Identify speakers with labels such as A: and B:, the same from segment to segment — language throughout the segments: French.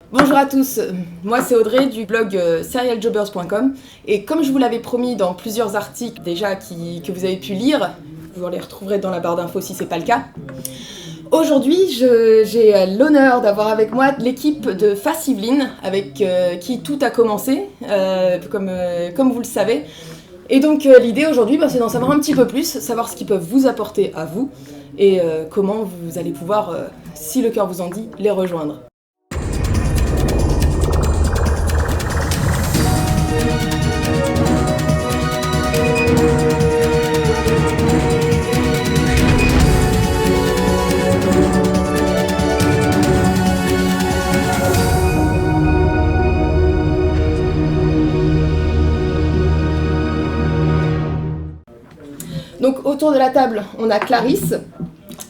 A: Bonjour à tous, moi c'est Audrey du blog serialjobbers.com et comme je vous l'avais promis dans plusieurs articles déjà que vous avez pu lire, vous les retrouverez dans la barre d'infos si c'est pas le cas. Aujourd'hui, j'ai l'honneur d'avoir avec moi l'équipe de Face Yveline avec qui tout a commencé, comme vous le savez. Et donc l'idée aujourd'hui, c'est d'en savoir un petit peu plus, savoir ce qu'ils peuvent vous apporter à vous et comment vous allez pouvoir, si le cœur vous en dit, les rejoindre. Donc autour de la table, on a Clarisse.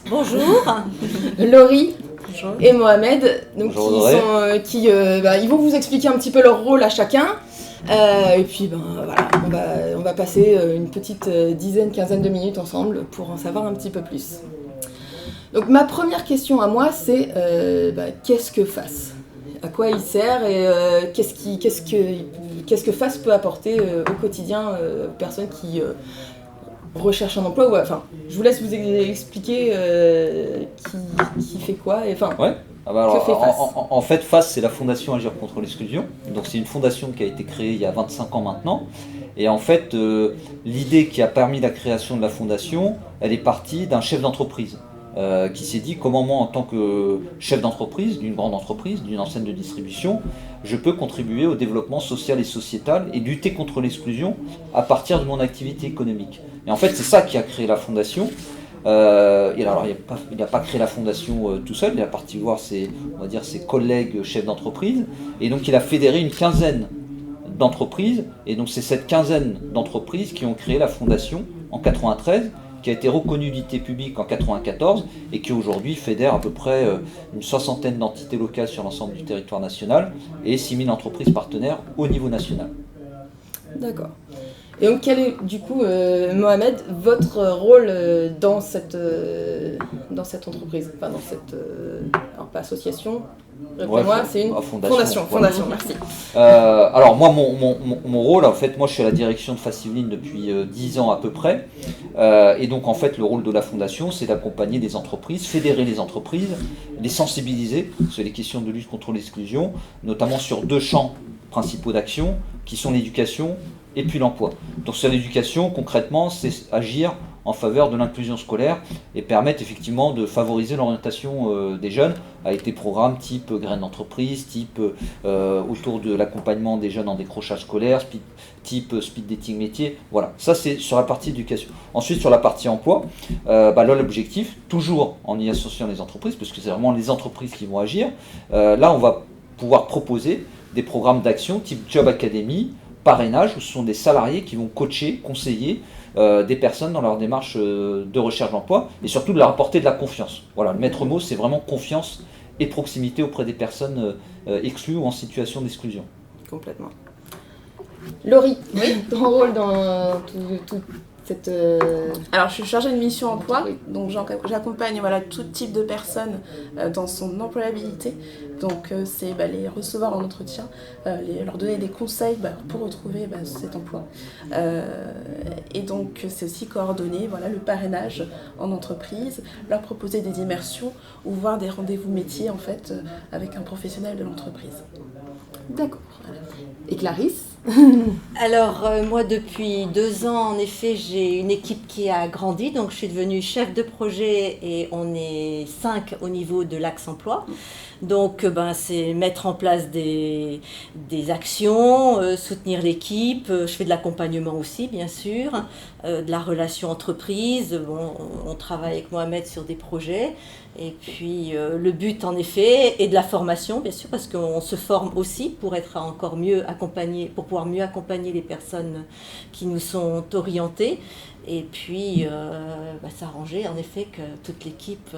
B: Bonjour.
A: Laurie.
B: Bonjour.
A: Et Mohamed. Donc
C: bonjour,
A: ils vont vous expliquer un petit peu leur rôle à chacun. Et puis voilà, on va passer une petite quinzaine de minutes ensemble pour en savoir un petit peu plus. Donc ma première question à moi, c'est qu'est-ce que FACE ? À quoi il sert et qu'est-ce que FACE peut apporter au quotidien aux personnes qui recherchent un emploi je vous laisse vous expliquer qui fait quoi et
C: Ouais.
A: Que fait FACE ?
C: En fait, FACE, c'est la Fondation Agir contre l'exclusion. Donc, c'est une fondation qui a été créée il y a 25 ans maintenant. Et en fait, l'idée qui a permis la création de la fondation, elle est partie d'un chef d'entreprise qui s'est dit comment moi, en tant que chef d'entreprise, d'une grande entreprise, d'une enseigne de distribution, je peux contribuer au développement social et sociétal et lutter contre l'exclusion à partir de mon activité économique. Et en fait, c'est ça qui a créé la fondation. Et alors, il n'a pas créé la fondation tout seul, il a parti voir ses collègues chefs d'entreprise, et donc il a fédéré une quinzaine d'entreprises, et donc c'est cette quinzaine d'entreprises qui ont créé la fondation en 93, qui a été reconnue d'utilité publique en 94, et qui aujourd'hui fédère à peu près une soixantaine d'entités locales sur l'ensemble du territoire national, et 6000 entreprises partenaires au niveau national.
A: D'accord. Et donc quel est du coup, Mohamed, votre rôle dans cette entreprise, enfin dans cette, alors pas association, moi c'est une fondation, merci.
C: Alors moi mon rôle, en fait, moi je suis à la direction de Face Yveline depuis 10 ans à peu près, et donc en fait le rôle de la fondation c'est d'accompagner les entreprises, fédérer les entreprises, les sensibiliser sur les questions de lutte contre l'exclusion, notamment sur deux champs principaux d'action qui sont l'éducation et puis l'emploi. Donc sur l'éducation, concrètement, c'est agir en faveur de l'inclusion scolaire et permettre effectivement de favoriser l'orientation des jeunes avec des programmes type graines d'entreprise, type autour de l'accompagnement des jeunes en décrochage scolaire, type speed dating métier. Voilà, ça c'est sur la partie éducation. Ensuite sur la partie emploi, là l'objectif, toujours en y associant les entreprises, parce que c'est vraiment les entreprises qui vont agir, là on va pouvoir proposer des programmes d'action type Job Academy, parrainage, où ce sont des salariés qui vont coacher, conseiller des personnes dans leur démarche de recherche d'emploi et surtout de leur apporter de la confiance. Voilà, le maître mot, c'est vraiment confiance et proximité auprès des personnes exclues ou en situation d'exclusion.
A: Complètement. Laurie, ton rôle dans tout cette...
B: Alors, je suis chargée de mission emploi, donc j'accompagne tout type de personnes dans son employabilité. Donc, c'est les recevoir en entretien, leur donner des conseils pour retrouver cet emploi. Et donc, c'est aussi coordonner le parrainage en entreprise, leur proposer des immersions ou voir des rendez-vous métiers en fait avec un professionnel de l'entreprise.
A: D'accord. Et Clarisse ?
D: Alors, moi, depuis 2 ans, en effet, j'ai une équipe qui a grandi. Donc, je suis devenue chef de projet et on est 5 au niveau de l'axe emploi. Donc, c'est mettre en place des actions, soutenir l'équipe. Je fais de l'accompagnement aussi, bien sûr, de la relation entreprise. On travaille avec Mohamed sur des projets. Et puis, le but, en effet, est de la formation, bien sûr, parce qu'on se forme aussi pour être encore mieux accompagné, pour pouvoir mieux accompagner les personnes qui nous sont orientées. Et puis, s'arranger, en effet, que toute l'équipe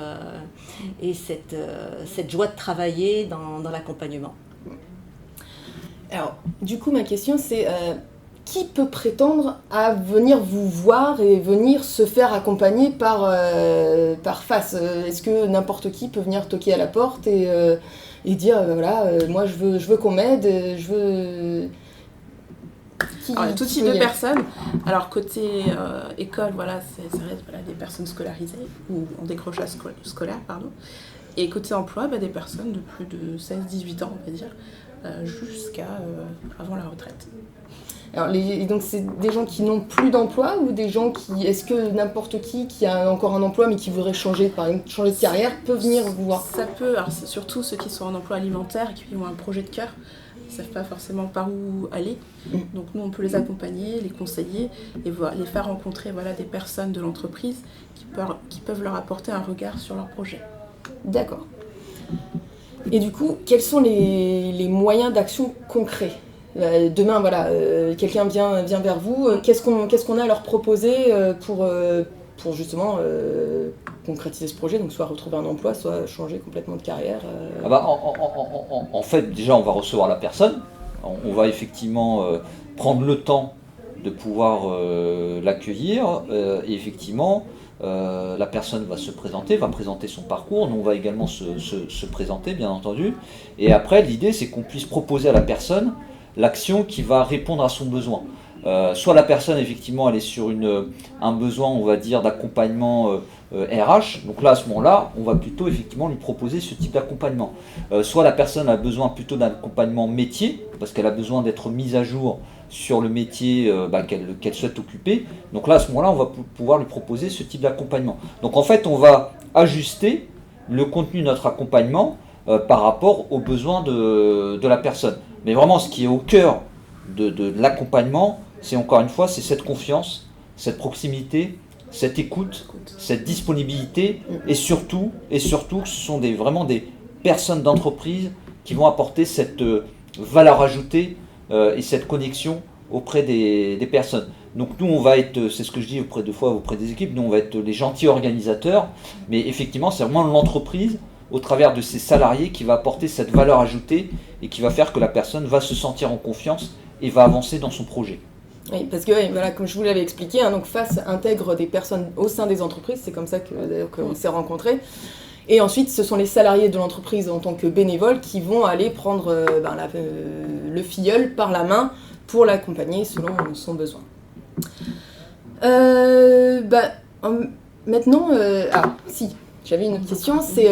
D: ait cette joie de travailler dans l'accompagnement.
A: Alors, du coup, ma question, c'est qui peut prétendre à venir vous voir et venir se faire accompagner par FACE ? Est-ce que n'importe qui peut venir toquer à la porte et et dire voilà, moi je veux qu'on m'aide, je veux.
B: Alors, il y a tout type de personnes. Alors, côté école, voilà, ça reste des personnes scolarisées ou en décrochage scolaire, pardon. Et côté emploi, des personnes de plus de 16-18 ans, on va dire, jusqu'à avant la retraite.
A: Alors, donc, c'est des gens qui n'ont plus d'emploi ou des gens qui. Est-ce que n'importe qui a encore un emploi mais qui voudrait changer, par exemple, changer de carrière, peut venir vous voir?
B: Ça peut, alors c'est surtout ceux qui sont en emploi alimentaire et qui ont un projet de cœur. Ils ne savent pas forcément par où aller. Donc nous, on peut les accompagner, les conseiller et les faire rencontrer des personnes de l'entreprise qui peuvent leur apporter un regard sur leur projet.
A: D'accord. Et du coup, quels sont les moyens d'action concrets? Demain, quelqu'un vient vers vous, qu'est-ce qu'on a à leur proposer pour justement concrétiser ce projet, donc soit retrouver un emploi, soit changer complètement de carrière.
C: En fait, déjà, on va recevoir la personne. On va effectivement prendre le temps de pouvoir l'accueillir. Et effectivement, la personne va se présenter, va présenter son parcours. Nous, on va également se présenter, bien entendu. Et après, l'idée, c'est qu'on puisse proposer à la personne l'action qui va répondre à son besoin. Soit la personne, effectivement, elle est sur un besoin, on va dire, d'accompagnement RH. Donc là, à ce moment-là, on va plutôt, effectivement, lui proposer ce type d'accompagnement. Soit la personne a besoin plutôt d'un accompagnement métier, parce qu'elle a besoin d'être mise à jour sur le métier qu'elle souhaite occuper. Donc là, à ce moment-là, on va pouvoir lui proposer ce type d'accompagnement. Donc en fait, on va ajuster le contenu de notre accompagnement par rapport aux besoins de la personne. Mais vraiment, ce qui est au cœur de l'accompagnement, c'est encore une fois, c'est cette confiance, cette proximité, cette écoute, cette disponibilité, et surtout, ce sont vraiment des personnes d'entreprise qui vont apporter cette valeur ajoutée et cette connexion auprès des personnes. Donc nous, on va être, c'est ce que je dis auprès des équipes, nous on va être les gentils organisateurs, mais effectivement, c'est vraiment l'entreprise au travers de ses salariés qui va apporter cette valeur ajoutée et qui va faire que la personne va se sentir en confiance et va avancer dans son projet.
A: Oui, parce que comme je vous l'avais expliqué, donc FAS intègre des personnes au sein des entreprises, c'est comme ça qu'on s'est rencontrés. Et ensuite, ce sont les salariés de l'entreprise en tant que bénévoles qui vont aller prendre le filleul par la main pour l'accompagner selon son besoin. Maintenant, j'avais une autre question, c'est...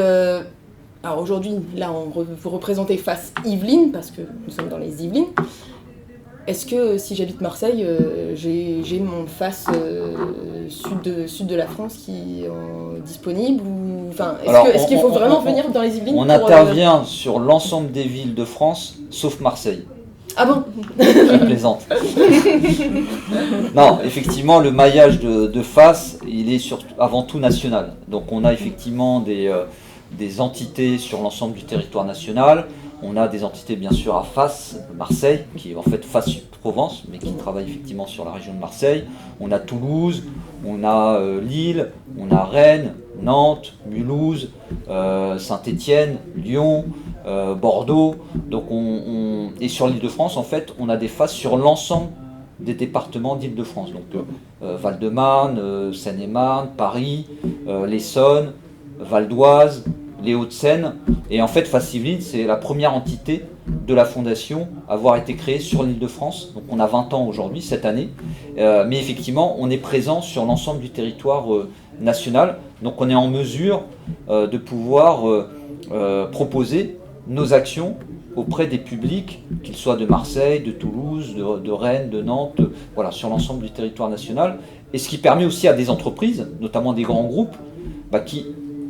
A: alors aujourd'hui, là, vous représentez FAS Yvelines, parce que nous sommes dans les Yvelines. Est-ce que si j'habite Marseille, j'ai mon FAS sud de la France qui est disponible ou... Est-ce qu'il faut vraiment venir dans les Yvelines
C: On intervient sur l'ensemble des villes de France, sauf Marseille.
A: Ah bon?
C: Je plaisante. Non, effectivement, le maillage de FAS, il est avant tout national. Donc on a effectivement des entités sur l'ensemble du territoire national. On a des entités bien sûr à FAS, Marseille, qui est en fait FAS Sud-Provence, mais qui travaille effectivement sur la région de Marseille. On a Toulouse, on a Lille, on a Rennes, Nantes, Mulhouse, Saint-Étienne, Lyon, Bordeaux. Donc et sur l'Île-de-France, en fait, on a des FAS sur l'ensemble des départements d'Île-de-France. Donc Val-de-Marne, Seine-et-Marne, Paris, l'Essonne, Val d'Oise, les Hauts-de-Seine. Et en fait, FAS Yvelines, c'est la première entité de la fondation à avoir été créée sur l'Île-de-France. Donc on a 20 ans aujourd'hui, cette année. Mais effectivement, on est présent sur l'ensemble du territoire national. Donc on est en mesure de pouvoir proposer nos actions auprès des publics, qu'ils soient de Marseille, de Toulouse, de Rennes, de Nantes, sur l'ensemble du territoire national. Et ce qui permet aussi à des entreprises, notamment des grands groupes, qui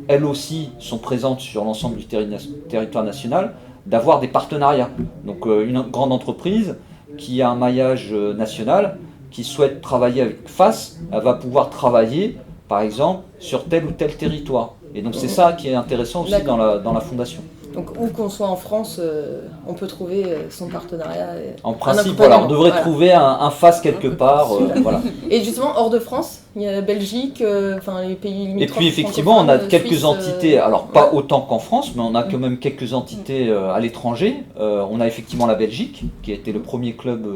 C: elles aussi sont présentes sur l'ensemble du territoire national, d'avoir des partenariats. Donc une grande entreprise qui a un maillage national, qui souhaite travailler avec FAS, elle va pouvoir travailler, par exemple, sur tel ou tel territoire. Et donc c'est ça qui est intéressant aussi dans la fondation.
A: Donc où qu'on soit en France, on peut trouver son partenariat.
C: En principe, on devrait trouver un FAS quelque part.
A: Et justement, hors de France, il y a la Belgique, les pays limitrophes.
C: Et puis effectivement, on a quelques entités, alors pas autant qu'en France, mais on a quand même quelques entités à l'étranger. On a effectivement la Belgique, qui a été le premier club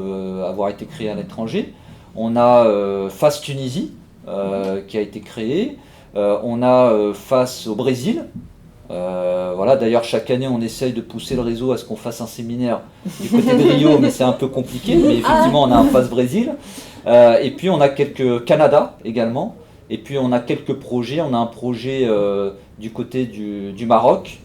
C: à avoir été créé à l'étranger. On a FAS Tunisie, qui a été créé. On a FAS au Brésil. Voilà, d'ailleurs chaque année on essaye de pousser le réseau à ce qu'on fasse un séminaire du côté de Rio, mais c'est un peu compliqué, mais effectivement on a un Face Brésil, et puis on a quelques Canada également, et puis on a quelques projets, on a un projet du côté du Maroc,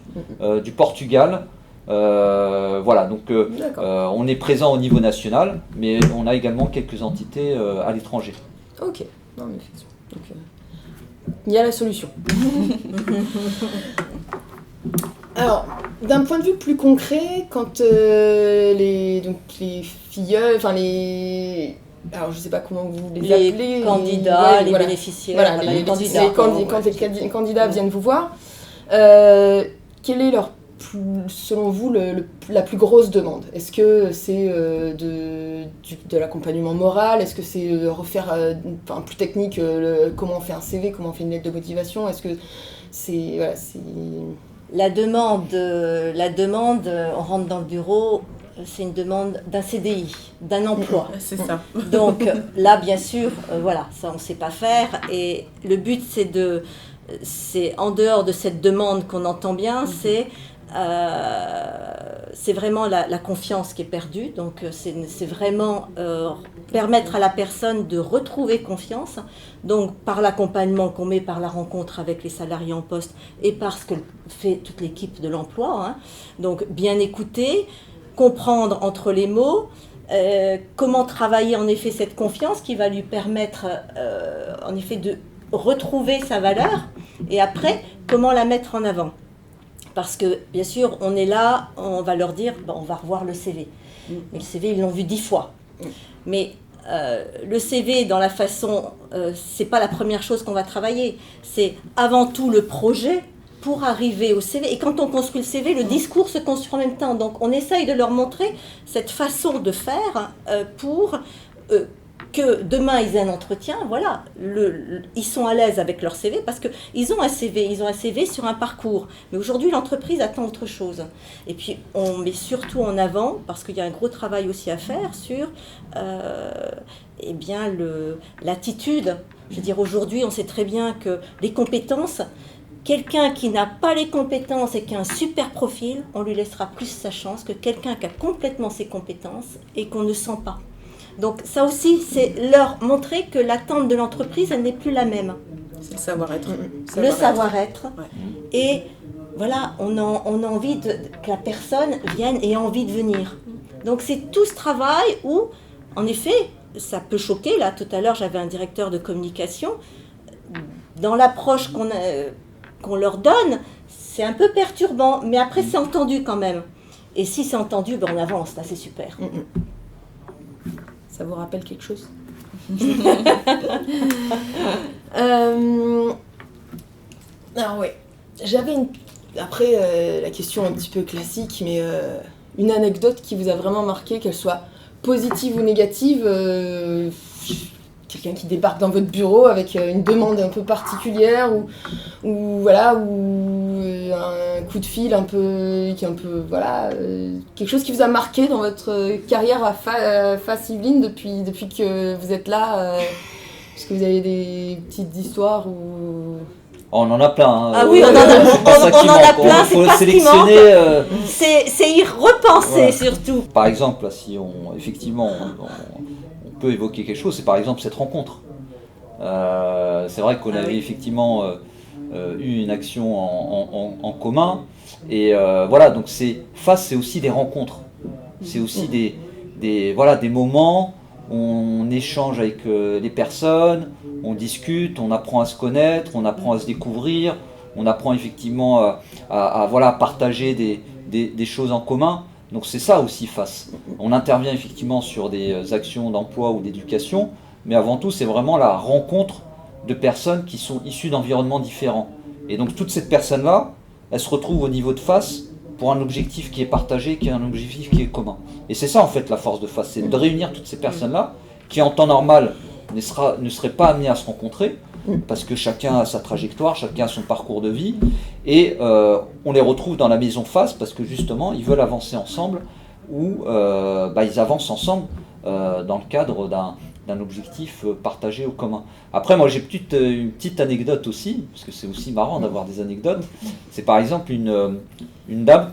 C: du Portugal, voilà, donc on est présent au niveau national, mais on a également quelques entités à l'étranger.
A: Ok, non mais effectivement. Donc, il y a la solution. Alors, d'un point de vue plus concret, quand les filleuls, enfin alors je sais pas comment vous les appelez,
D: candidats, les bénéficiaires,
A: voilà, les candidats, quand les candidats viennent vous voir, quelle est selon vous la plus grosse demande? Est-ce que c'est de l'accompagnement moral? Est-ce que c'est refaire plus technique, comment on fait un CV, comment on fait une lettre de motivation? Est-ce que c'est
D: La demande, on rentre dans le bureau, c'est une demande d'un CDI, d'un emploi.
B: C'est ça.
D: Donc là, bien sûr, voilà, ça on ne sait pas faire. Et le but, c'est en dehors de cette demande qu'on entend bien, c'est vraiment la confiance qui est perdue. Donc c'est vraiment permettre à la personne de retrouver confiance. Donc par l'accompagnement qu'on met, par la rencontre avec les salariés en poste et par ce que fait toute l'équipe de l'emploi. Hein. Donc bien écouter, comprendre entre les mots, comment travailler en effet cette confiance qui va lui permettre en effet de retrouver sa valeur et après comment la mettre en avant. Parce que, bien sûr, on est là, on va leur dire, on va revoir le CV. Mais le CV, ils l'ont vu 10 fois. Mais le CV, dans la façon, c'est pas la première chose qu'on va travailler. C'est avant tout le projet pour arriver au CV. Et quand on construit le CV, le discours se construit en même temps. Donc, on essaye de leur montrer cette façon de faire pour que demain ils aient un entretien, voilà, ils sont à l'aise avec leur CV parce qu'ils ont un CV sur un parcours. Mais aujourd'hui, l'entreprise attend autre chose. Et puis, on met surtout en avant, parce qu'il y a un gros travail aussi à faire sur l'attitude. Je veux dire, aujourd'hui, on sait très bien que les compétences, quelqu'un qui n'a pas les compétences et qui a un super profil, on lui laissera plus sa chance que quelqu'un qui a complètement ses compétences et qu'on ne sent pas. Donc ça aussi, c'est leur montrer que l'attente de l'entreprise, elle n'est plus la même.
B: C'est le savoir-être.
D: Le savoir-être.
B: Ouais.
D: Et voilà, on a envie que la personne vienne et ait envie de venir. Donc c'est tout ce travail où, en effet, ça peut choquer. Là, tout à l'heure, j'avais un directeur de communication. Dans l'approche qu'on leur donne, c'est un peu perturbant. Mais après, c'est entendu quand même. Et si c'est entendu, on avance. Là, c'est super.
A: Ça vous rappelle quelque chose? Alors oui, j'avais après la question un petit peu classique, mais une anecdote qui vous a vraiment marqué, qu'elle soit positive ou négative, quelqu'un qui débarque dans votre bureau avec une demande un peu particulière ou un coup de fil quelque chose qui vous a marqué dans votre carrière à Face Yvelines depuis que vous êtes là, est-ce que vous avez des petites histoires ou...
C: On en a plein. Hein.
D: Ah oui, on en a plein.
C: Il faut sélectionner.
D: C'est y repenser surtout.
C: Par exemple, là, si on peut évoquer quelque chose, c'est par exemple cette rencontre. C'est vrai qu'on avait effectivement eu une action en commun. Et voilà, donc c'est aussi des rencontres. C'est aussi des moments où on échange avec les personnes, on discute, on apprend à se connaître, on apprend à se découvrir, on apprend effectivement à partager des choses en commun. Donc c'est ça aussi Face. On intervient effectivement sur des actions d'emploi ou d'éducation, mais avant tout c'est vraiment la rencontre de personnes qui sont issues d'environnements différents. Et donc toutes ces personnes-là, elles se retrouvent au niveau de Face pour un objectif qui est partagé, qui est un objectif qui est commun. Et c'est ça en fait la force de Face, c'est de réunir toutes ces personnes-là qui en temps normal ne seraient pas amenées à se rencontrer, parce que chacun a sa trajectoire, chacun a son parcours de vie, et on les retrouve dans la maison Face parce que justement ils veulent avancer ensemble, ou ils avancent ensemble dans le cadre d'un objectif partagé au commun. Après, moi j'ai une petite anecdote aussi, parce que c'est aussi marrant d'avoir des anecdotes. C'est par exemple une dame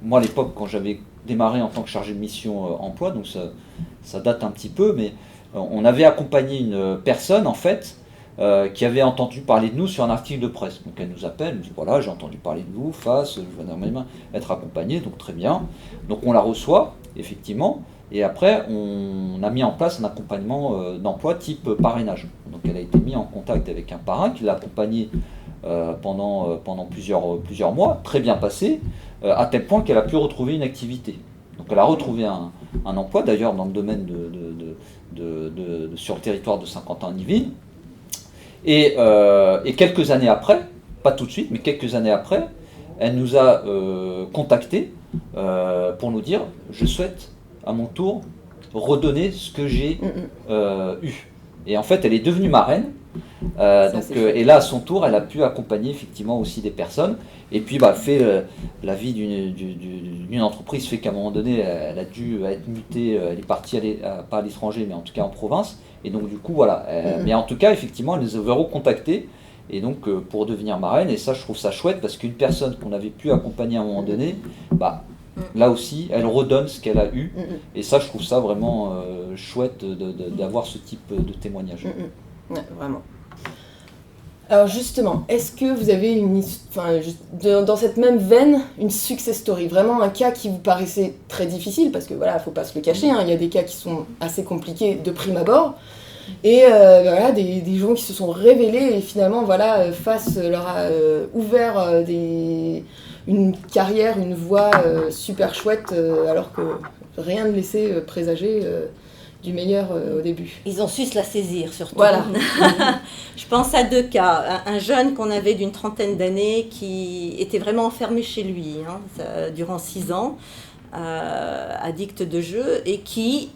C: moi à l'époque quand j'avais démarré en tant que chargé de mission emploi, donc ça date un petit peu, mais on avait accompagné une personne en fait qui avait entendu parler de nous sur un article de presse. Donc elle nous appelle, elle nous dit voilà, j'ai entendu parler de vous, je vais même être accompagné, donc très bien. Donc on la reçoit, effectivement, et après on a mis en place un accompagnement d'emploi type parrainage. Donc elle a été mise en contact avec un parrain qui l'a accompagnée pendant plusieurs mois, très bien passé, à tel point qu'elle a pu retrouver une activité. Donc elle a retrouvé un emploi, d'ailleurs dans le domaine sur le territoire de Saint-Quentin-en-Yvelines. Et quelques années après, pas tout de suite, mais quelques années après, elle nous a contactés pour nous dire « Je souhaite à mon tour redonner ce que j'ai eu ». Et en fait, elle est devenue marraine. Et là, à son tour, elle a pu accompagner effectivement aussi des personnes. Et puis, la vie d'une entreprise fait qu'à un moment donné, elle a dû être mutée. Elle est partie, pas à l'étranger, mais en tout cas en province. Et donc, du coup, voilà. Mais en tout cas, effectivement, elle nous avait recontactés. Et donc, pour devenir marraine. Et ça, je trouve ça chouette parce qu'une personne qu'on avait pu accompagner à un moment donné, là aussi, elle redonne ce qu'elle a eu. Et ça, je trouve ça vraiment chouette d'avoir ce type de témoignage.
A: Ouais, vraiment. Alors justement, est-ce que vous avez dans cette même veine, une success story, vraiment un cas qui vous paraissait très difficile, parce que voilà, faut pas se le cacher, il y a des cas qui sont assez compliqués de prime abord, et des gens qui se sont révélés et finalement face leur a ouvert une carrière, une voie super chouette, alors que rien ne laissait présager du meilleur au début.
D: Ils ont su se la saisir surtout.
A: Voilà.
D: Je pense à deux cas. Un jeune qu'on avait d'une trentaine d'années qui était vraiment enfermé chez lui durant 6 ans, addict de jeu, et qui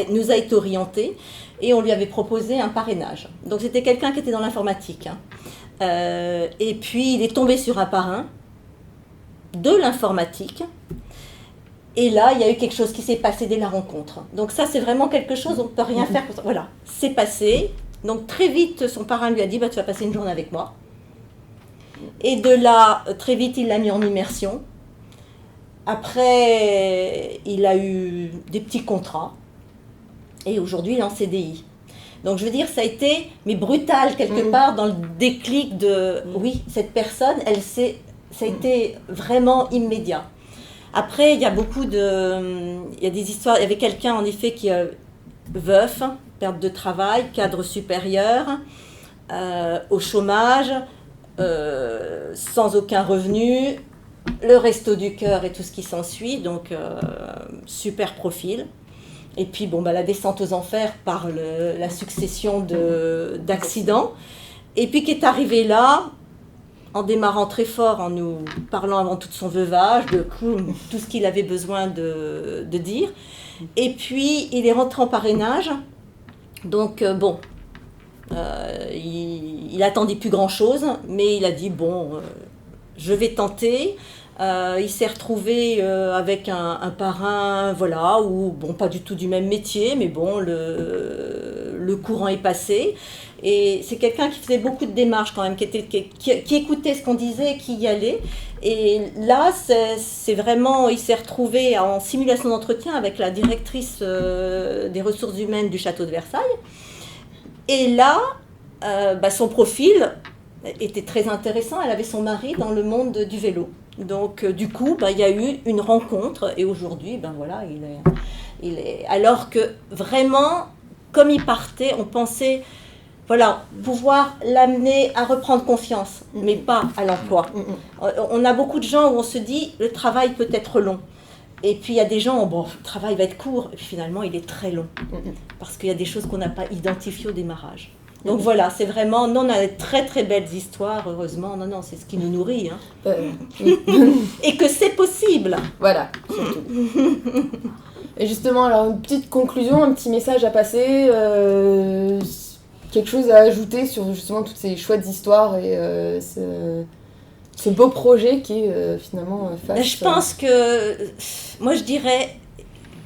D: nous a été orienté et on lui avait proposé un parrainage. Donc c'était quelqu'un qui était dans l'informatique. Et puis il est tombé sur un parrain de l'informatique. Et là, il y a eu quelque chose qui s'est passé dès la rencontre. Donc ça, c'est vraiment quelque chose, on ne peut rien faire. Voilà, c'est passé. Donc très vite, son parrain lui a dit, tu vas passer une journée avec moi. Et de là, très vite, il l'a mis en immersion. Après, il a eu des petits contrats. Et aujourd'hui, il est en CDI. Donc je veux dire, ça a été, mais brutal quelque part, dans le déclic de, oui, cette personne, ça a été vraiment immédiat. Après, il y a des histoires. Il y avait quelqu'un, en effet, qui est veuf, perte de travail, cadre supérieur, au chômage, sans aucun revenu, le resto du cœur et tout ce qui s'ensuit, donc super profil. Et puis, la descente aux enfers par la succession d'accidents. Et puis, qui est arrivé là, en démarrant très fort, en nous parlant avant tout de son veuvage, de tout ce qu'il avait besoin de dire. Et puis, il est rentré en parrainage. Donc, il attendait plus grand-chose, mais il a dit, je vais tenter. Il s'est retrouvé avec un parrain, pas du tout du même métier, mais le courant est passé. Et c'est quelqu'un qui faisait beaucoup de démarches quand même, qui écoutait ce qu'on disait, qui y allait. Et là, c'est vraiment, il s'est retrouvé en simulation d'entretien avec la directrice des ressources humaines du château de Versailles. Et là, son profil était très intéressant. Elle avait son mari dans le monde du vélo. Donc, du coup, il y a eu une rencontre. Et aujourd'hui, il est... Alors que vraiment, comme il partait, on pensait... pouvoir l'amener à reprendre confiance, mais pas à l'emploi. On a beaucoup de gens où on se dit, le travail peut être long. Et puis il y a des gens, le travail va être court, et puis finalement il est très long. Parce qu'il y a des choses qu'on n'a pas identifiées au démarrage. Donc voilà, c'est vraiment, on a de très très belles histoires, heureusement. Non, c'est ce qui nous nourrit. Et que c'est possible.
A: Voilà, surtout. Et justement, alors une petite conclusion, un petit message à passer... quelque chose à ajouter sur justement toutes ces chouettes histoires et ce beau projet qui est finalement face...
D: Je pense que, moi je dirais,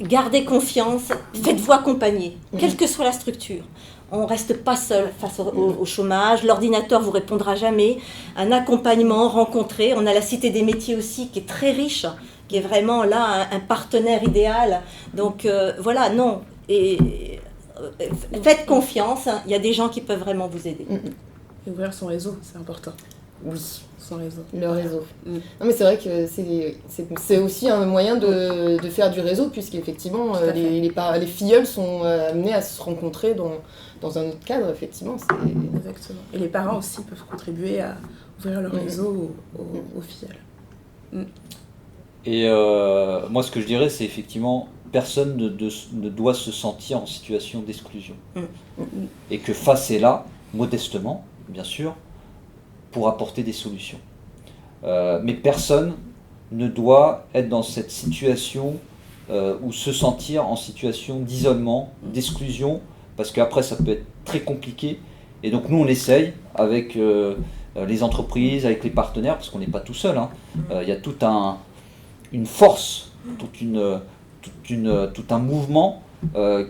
D: gardez confiance, faites-vous accompagner, quelle que soit la structure. On ne reste pas seul face au chômage, l'ordinateur ne vous répondra jamais. Un accompagnement rencontré, on a la Cité des métiers aussi qui est très riche, qui est vraiment là un partenaire idéal. Donc voilà, non, et faites confiance, il y a des gens qui peuvent vraiment vous aider.
B: Et ouvrir son réseau, c'est important.
A: Oui,
B: Son réseau.
A: le réseau. Non mais c'est vrai que c'est aussi un moyen de faire du réseau, puisqu'effectivement les filleuls sont amenés à se rencontrer dans un autre cadre, effectivement.
B: Exactement. Et les parents aussi peuvent contribuer à ouvrir leur réseau aux filleuls.
C: Et moi, ce que je dirais, c'est effectivement, personne ne doit se sentir en situation d'exclusion. Et que face est là, modestement, bien sûr, pour apporter des solutions. Mais personne ne doit être dans cette situation ou se sentir en situation d'isolement, d'exclusion, parce qu'après ça peut être très compliqué. Et donc nous on essaye avec les entreprises, avec les partenaires, parce qu'on n'est pas tout seul. Il y a toute une force, tout un mouvement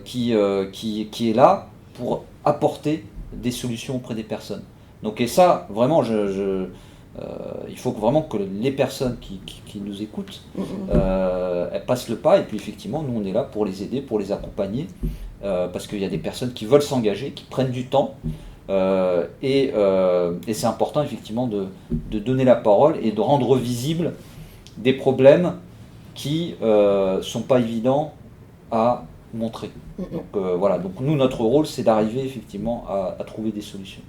C: qui est là pour apporter des solutions auprès des personnes. Donc et ça, vraiment, il faut vraiment que les personnes qui nous écoutent, elles passent le pas. Et puis effectivement, nous on est là pour les aider, pour les accompagner, parce qu'il y a des personnes qui veulent s'engager, qui prennent du temps. Et c'est important effectivement de donner la parole et de rendre visibles des problèmes qui sont pas évidents à montrer. Donc voilà, donc nous notre rôle c'est d'arriver effectivement à trouver des solutions.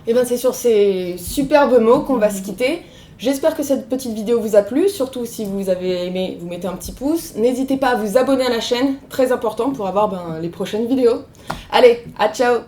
A: Et bien c'est sur ces superbes mots qu'on va se quitter. J'espère que cette petite vidéo vous a plu, surtout si vous avez aimé, vous mettez un petit pouce. N'hésitez pas à vous abonner à la chaîne, très important pour avoir les prochaines vidéos. Allez, à ciao!